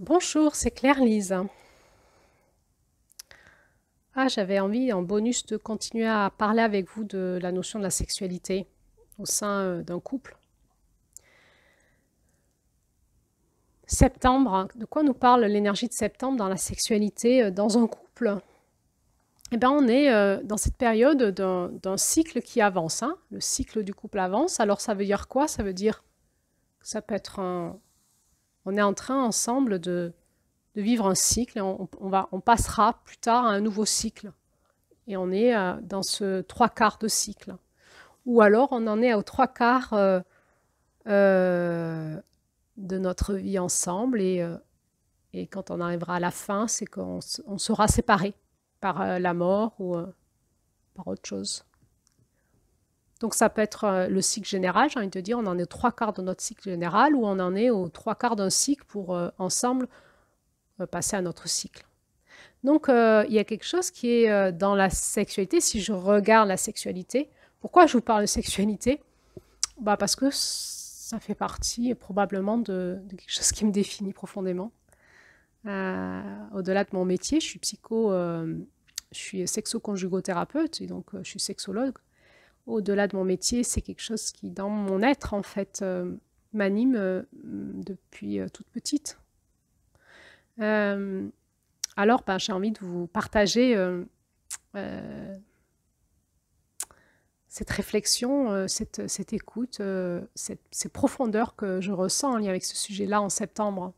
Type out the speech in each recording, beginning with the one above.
Bonjour, c'est Claire-Lise. J'avais envie en bonus de continuer à parler avec vous de la notion de la sexualité au sein d'un couple. Septembre, hein, de quoi nous parle l'énergie de septembre dans la sexualité dans un couple? Eh bien, on est dans cette période d'un cycle qui avance, hein. Le cycle du couple avance. Alors, ça veut dire quoi? Ça veut dire que ça peut être on est en train ensemble de vivre un cycle et on passera plus tard à un nouveau cycle. Et on est dans ce trois quarts de cycle. Ou alors on en est aux trois quarts euh, de notre vie ensemble et quand on arrivera à la fin, c'est qu'on sera séparés par la mort ou par autre chose. Donc ça peut être le cycle général, j'ai envie de te dire, on en est aux trois quarts de notre cycle général ou on en est aux trois quarts d'un cycle pour ensemble passer à notre cycle. Donc, il y a quelque chose qui est dans la sexualité. Si je regarde la sexualité, pourquoi je vous parle de sexualité? Parce que ça fait partie probablement de quelque chose qui me définit profondément. Au-delà de mon métier, je suis sexo-conjugothérapeute et donc je suis sexologue. Au-delà de mon métier, c'est quelque chose qui, dans mon être, en fait, m'anime depuis toute petite. Euh, alors, j'ai envie de vous partager euh, cette réflexion, cette écoute, ces profondeurs que je ressens en lien avec ce sujet-là en septembre.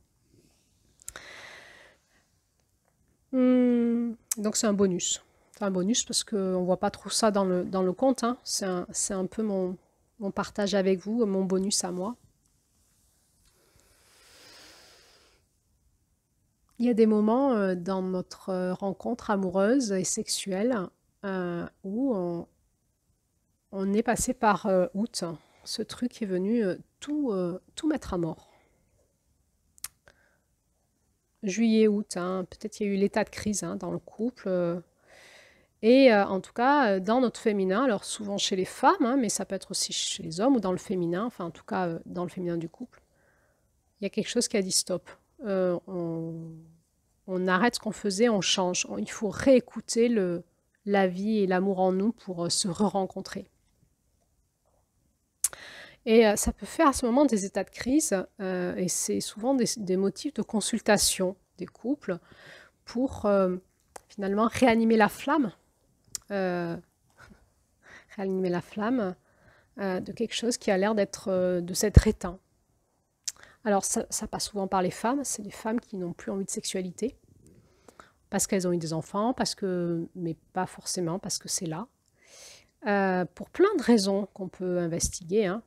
Donc c'est un bonus. C'est un bonus parce qu'on ne voit pas trop ça dans le compte, hein. C'est un peu mon partage avec vous, mon bonus à moi. Il y a des moments dans notre rencontre amoureuse et sexuelle où on est passé par août, ce truc qui est venu tout mettre à mort. Juillet, août, hein, peut-être il y a eu l'état de crise dans le couple. Et en tout cas, dans notre féminin, alors souvent chez les femmes, hein, mais ça peut être aussi chez les hommes ou dans le féminin, enfin en tout cas dans le féminin du couple, il y a quelque chose qui a dit stop. Euh, on, on arrête ce qu'on faisait, on change. Il faut réécouter la vie et l'amour en nous pour se re-rencontrer. Et ça peut faire à ce moment des états de crise, et c'est souvent des motifs de consultation des couples pour finalement euh, réanimer la flamme de quelque chose qui a l'air de s'être éteint. Alors ça passe souvent par les femmes, c'est les femmes qui n'ont plus envie de sexualité, parce qu'elles ont eu des enfants, mais pas forcément parce que c'est là. Pour plein de raisons qu'on peut investiguer, hein.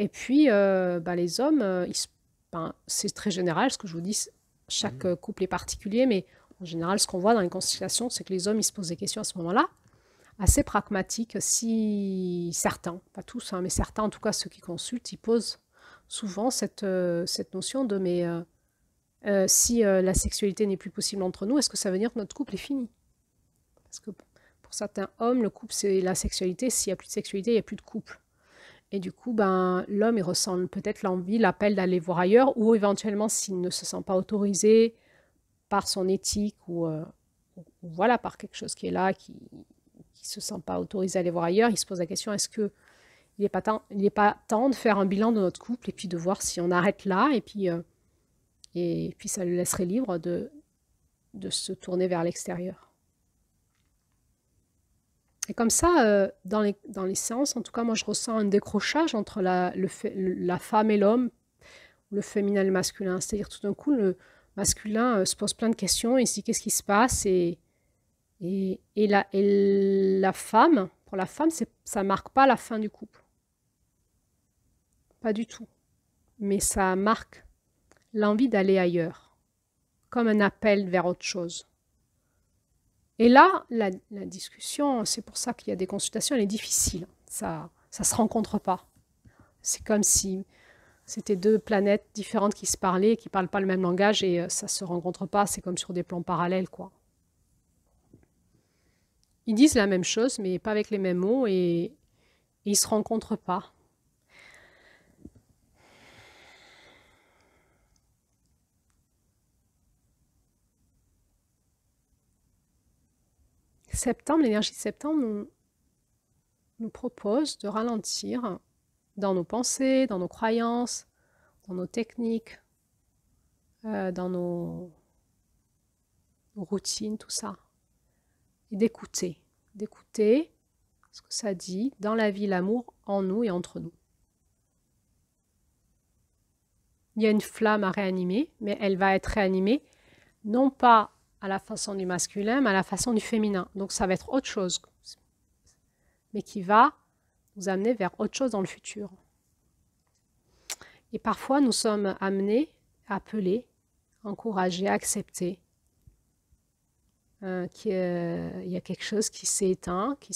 Et puis, les hommes, c'est très général, ce que je vous dis, chaque couple est particulier, mais en général, ce qu'on voit dans les consultations, c'est que les hommes, ils se posent des questions à ce moment-là, assez pragmatiques, si certains, pas tous, hein, mais certains, en tout cas ceux qui consultent, ils posent souvent cette notion de mais si la sexualité n'est plus possible entre nous, est-ce que ça veut dire que notre couple est fini? Parce que pour certains hommes, le couple, c'est la sexualité. S'il n'y a plus de sexualité, il n'y a plus de couple. Et du coup, l'homme, il ressent peut-être l'envie, l'appel d'aller voir ailleurs, ou éventuellement, s'il ne se sent pas autorisé par son éthique ou voilà, par quelque chose qui est là, qui ne se sent pas autorisé à aller voir ailleurs, il se pose la question, est-ce que il n'est pas temps de faire un bilan de notre couple et puis de voir si on arrête là et puis ça le laisserait libre de se tourner vers l'extérieur. Et comme ça, dans les séances, en tout cas, moi, je ressens un décrochage entre la femme et l'homme, le féminin et le masculin. C'est-à-dire, tout d'un coup, le masculin se pose plein de questions, il se dit qu'est-ce qui se passe et la femme, pour la femme, ça marque pas la fin du couple. Pas du tout. Mais ça marque l'envie d'aller ailleurs, comme un appel vers autre chose. Et là, la discussion, c'est pour ça qu'il y a des consultations, elle est difficile. Ça se rencontre pas. C'est comme si c'était deux planètes différentes qui se parlaient, qui parlent pas le même langage et ça se rencontre pas. C'est comme sur des plans parallèles, quoi. Ils disent la même chose, mais pas avec les mêmes mots et ils se rencontrent pas. septembre, l'énergie de septembre nous propose de ralentir dans nos pensées, dans nos croyances, dans nos techniques, dans nos routines, tout ça. Et d'écouter ce que ça dit dans la vie, l'amour en nous et entre nous. Il y a une flamme à réanimer, mais elle va être réanimée non pas à la façon du masculin, mais à la façon du féminin. Donc ça va être autre chose, mais qui va nous amener vers autre chose dans le futur. Et parfois, nous sommes amenés, appelés, encouragés, acceptés qu'il y a quelque chose qui s'est éteint, qui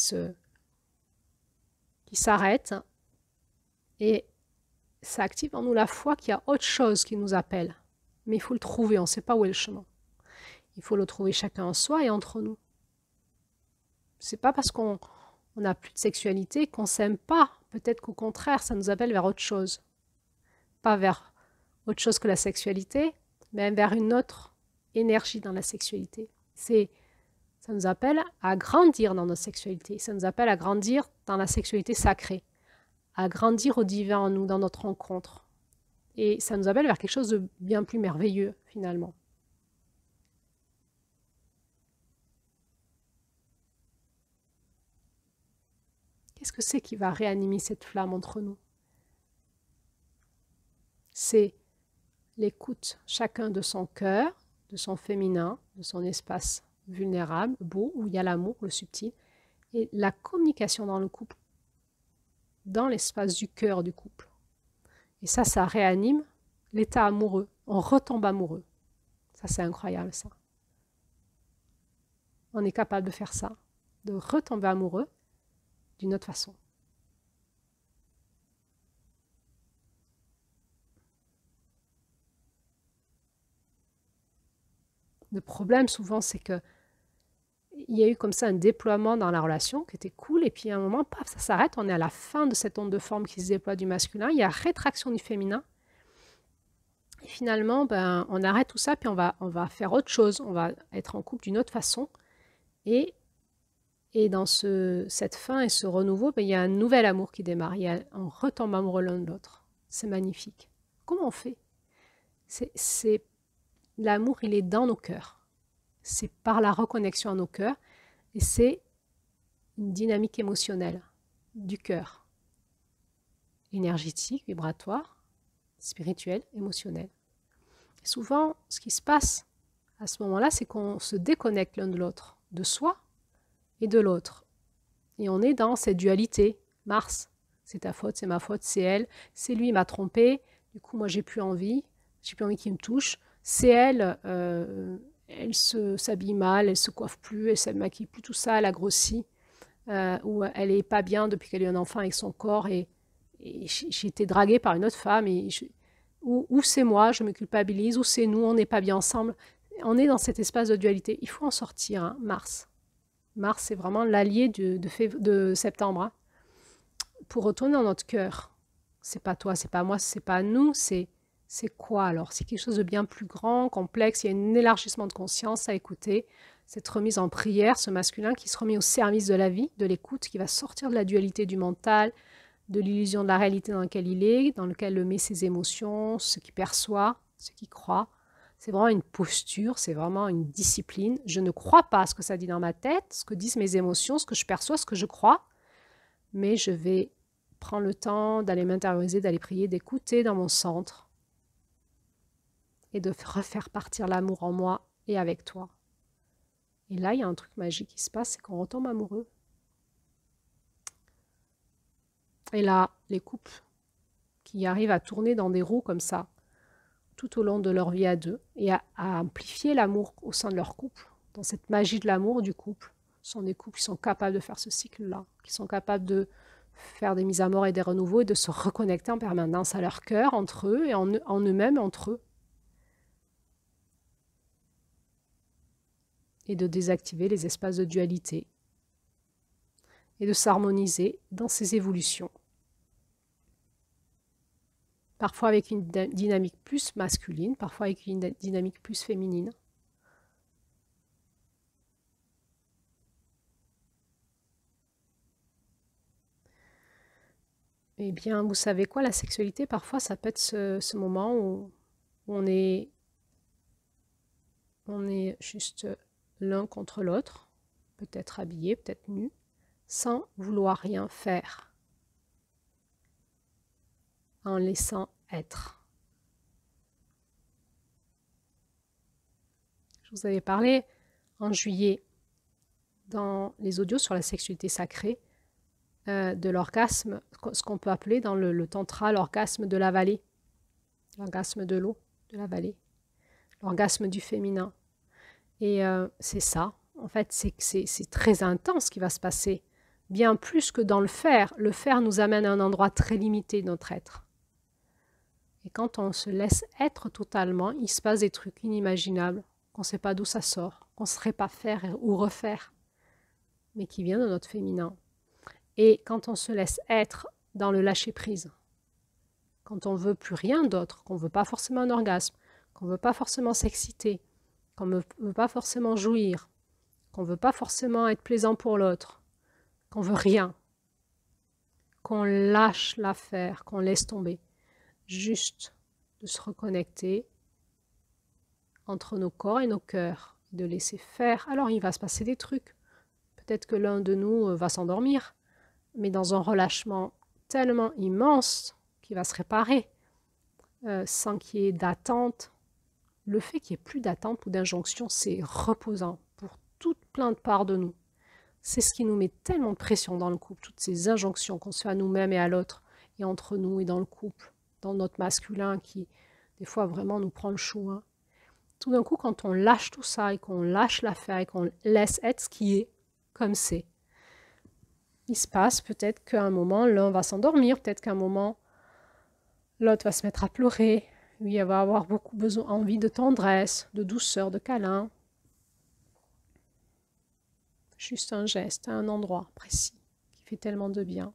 s'arrête, et ça active en nous la foi qu'il y a autre chose qui nous appelle. Mais il faut le trouver, on ne sait pas où est le chemin. Il faut le trouver chacun en soi et entre nous. C'est pas parce qu'on n'a plus de sexualité qu'on s'aime pas. Peut-être qu'au contraire, ça nous appelle vers autre chose. Pas vers autre chose que la sexualité, mais vers une autre énergie dans la sexualité. Ça nous appelle à grandir dans notre sexualité. Ça nous appelle à grandir dans la sexualité sacrée, à grandir au divin en nous, dans notre rencontre. Et ça nous appelle vers quelque chose de bien plus merveilleux, finalement. Qu'est-ce que c'est qui va réanimer cette flamme entre nous? C'est l'écoute, chacun de son cœur, de son féminin, de son espace vulnérable, beau, où il y a l'amour, le subtil, et la communication dans le couple, dans l'espace du cœur du couple. Et ça réanime l'état amoureux. On retombe amoureux. Ça, c'est incroyable, ça. On est capable de faire ça, de retomber amoureux d'une autre façon. Le problème, souvent, c'est que il y a eu comme ça un déploiement dans la relation qui était cool, et puis à un moment, paf, ça s'arrête, on est à la fin de cette onde de forme qui se déploie du masculin, il y a rétraction du féminin, et finalement, on arrête tout ça, puis on va faire autre chose, on va être en couple d'une autre façon, et dans cette fin et ce renouveau, il y a un nouvel amour qui démarre, on retombe amoureux l'un de l'autre, c'est magnifique. Comment on fait? L'amour, il est dans nos cœurs. C'est par la reconnexion à nos cœurs et c'est une dynamique émotionnelle du cœur, énergétique, vibratoire, spirituelle, émotionnelle. Et souvent, ce qui se passe à ce moment-là, c'est qu'on se déconnecte l'un de l'autre, de soi et de l'autre. Et on est dans cette dualité. Mars, c'est ta faute, c'est ma faute, c'est elle, c'est lui, il m'a trompé, du coup, moi, j'ai plus envie qu'il me touche. C'est elle, elle s'habille mal, elle se coiffe plus, elle se maquille plus, tout ça, elle a grossi, ou elle est pas bien depuis qu'elle a eu un enfant avec son corps, et j'ai été draguée par une autre femme, ou c'est moi, je me culpabilise, ou c'est nous, on n'est pas bien ensemble. On est dans cet espace de dualité. Il faut en sortir, hein, Mars. Mars, c'est vraiment l'allié de septembre, hein, pour retourner dans notre cœur. C'est pas toi, c'est pas moi, c'est pas nous, c'est quoi alors? C'est quelque chose de bien plus grand, complexe, il y a un élargissement de conscience à écouter, cette remise en prière, ce masculin qui se remet au service de la vie, de l'écoute, qui va sortir de la dualité du mental, de l'illusion de la réalité dans laquelle il est, dans lequel il met ses émotions, ce qu'il perçoit, ce qu'il croit. C'est vraiment une posture, c'est vraiment une discipline. Je ne crois pas à ce que ça dit dans ma tête, ce que disent mes émotions, ce que je perçois, ce que je crois, mais je vais prendre le temps d'aller m'intérioriser, d'aller prier, d'écouter dans mon centre, et de refaire partir l'amour en moi et avec toi. Et là, il y a un truc magique qui se passe, c'est qu'on retombe amoureux. Et là, les couples qui arrivent à tourner dans des roues comme ça, tout au long de leur vie à deux, et à amplifier l'amour au sein de leur couple, dans cette magie de l'amour du couple, sont des couples qui sont capables de faire ce cycle-là, qui sont capables de faire des mises à mort et des renouveaux, et de se reconnecter en permanence à leur cœur, entre eux, et en eux-mêmes, entre eux. Et de désactiver les espaces de dualité et de s'harmoniser dans ces évolutions. Parfois avec une dynamique plus masculine, parfois avec une dynamique plus féminine. Eh bien, vous savez quoi, la sexualité, parfois, ça peut être ce moment où on est juste l'un contre l'autre, peut-être habillé, peut-être nu, sans vouloir rien faire, en laissant être. Je vous avais parlé en juillet dans les audios sur la sexualité sacrée de l'orgasme, ce qu'on peut appeler dans le tantra l'orgasme de la vallée, l'orgasme de l'eau, de la vallée, l'orgasme du féminin. Et c'est ça, en fait, c'est très intense ce qui va se passer, bien plus que dans le faire. Le faire nous amène à un endroit très limité de notre être. Et quand on se laisse être totalement, il se passe des trucs inimaginables, qu'on ne sait pas d'où ça sort, qu'on ne saurait pas faire ou refaire, mais qui vient de notre féminin. Et quand on se laisse être dans le lâcher-prise, quand on ne veut plus rien d'autre, qu'on ne veut pas forcément un orgasme, qu'on ne veut pas forcément s'exciter, qu'on ne veut pas forcément jouir, qu'on ne veut pas forcément être plaisant pour l'autre, qu'on veut rien, qu'on lâche l'affaire, qu'on laisse tomber, juste de se reconnecter entre nos corps et nos cœurs, de laisser faire. Alors il va se passer des trucs. Peut-être que l'un de nous va s'endormir, mais dans un relâchement tellement immense qu'il va se réparer, sans qu'il y ait d'attente. Le fait qu'il n'y ait plus d'attente ou d'injonction, c'est reposant pour toute plein de parts de nous. C'est ce qui nous met tellement de pression dans le couple, toutes ces injonctions qu'on se fait à nous-mêmes et à l'autre, et entre nous et dans le couple, dans notre masculin qui, des fois, vraiment nous prend le chou. Hein. Tout d'un coup, quand on lâche tout ça et qu'on lâche l'affaire et qu'on laisse être ce qui est, comme c'est, il se passe peut-être qu'à un moment, l'un va s'endormir, peut-être qu'à un moment, l'autre va se mettre à pleurer, lui, elle va avoir beaucoup besoin, envie de tendresse, de douceur, de câlin. Juste un geste, à un endroit précis, qui fait tellement de bien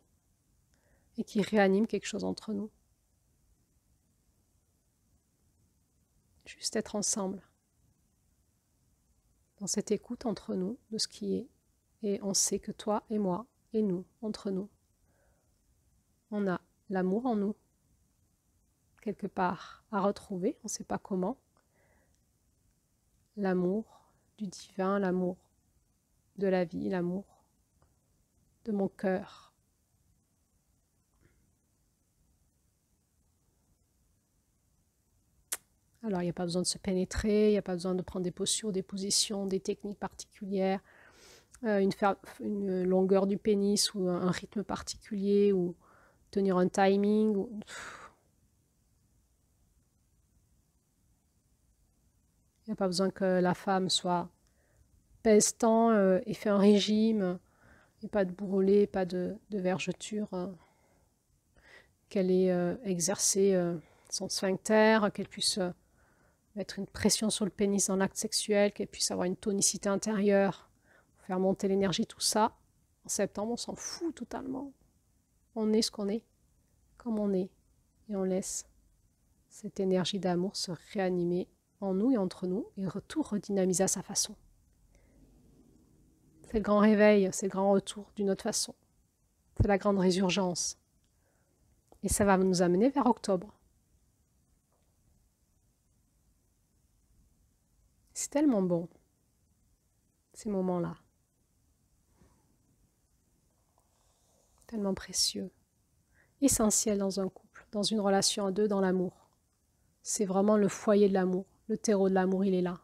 et qui réanime quelque chose entre nous. Juste être ensemble, dans cette écoute entre nous de ce qui est. Et on sait que toi et moi, et nous, entre nous, on a l'amour en nous, quelque part à retrouver, on ne sait pas comment. L'amour du divin, l'amour de la vie, l'amour de mon cœur. Alors, il n'y a pas besoin de se pénétrer, il n'y a pas besoin de prendre des postures, des positions, des techniques particulières, une longueur du pénis ou un rythme particulier ou tenir un timing. Il n'y a pas besoin que la femme pèse tant et fait un régime, et pas de bourrelet, pas de vergeture, qu'elle ait exercé son sphincter, qu'elle puisse mettre une pression sur le pénis dans l'acte sexuel, qu'elle puisse avoir une tonicité intérieure, faire monter l'énergie, tout ça. En septembre, on s'en fout totalement. On est ce qu'on est, comme on est, et on laisse cette énergie d'amour se réanimer en nous et entre nous, et tout redynamiser à sa façon. C'est le grand réveil, c'est le grand retour d'une autre façon. C'est la grande résurgence. Et ça va nous amener vers octobre. C'est tellement bon, ces moments-là. Tellement précieux. Essentiel dans un couple, dans une relation à deux, dans l'amour. C'est vraiment le foyer de l'amour. Le terreau de l'amour, il est là.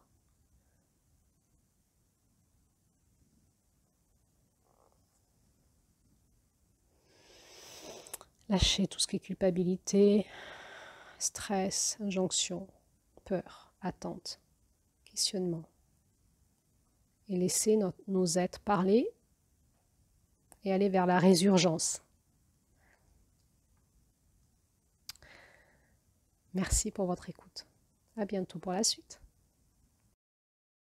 Lâcher tout ce qui est culpabilité, stress, injonction, peur, attente, questionnement. Et laisser nos êtres parler et aller vers la résurgence. Merci pour votre écoute. À bientôt pour la suite.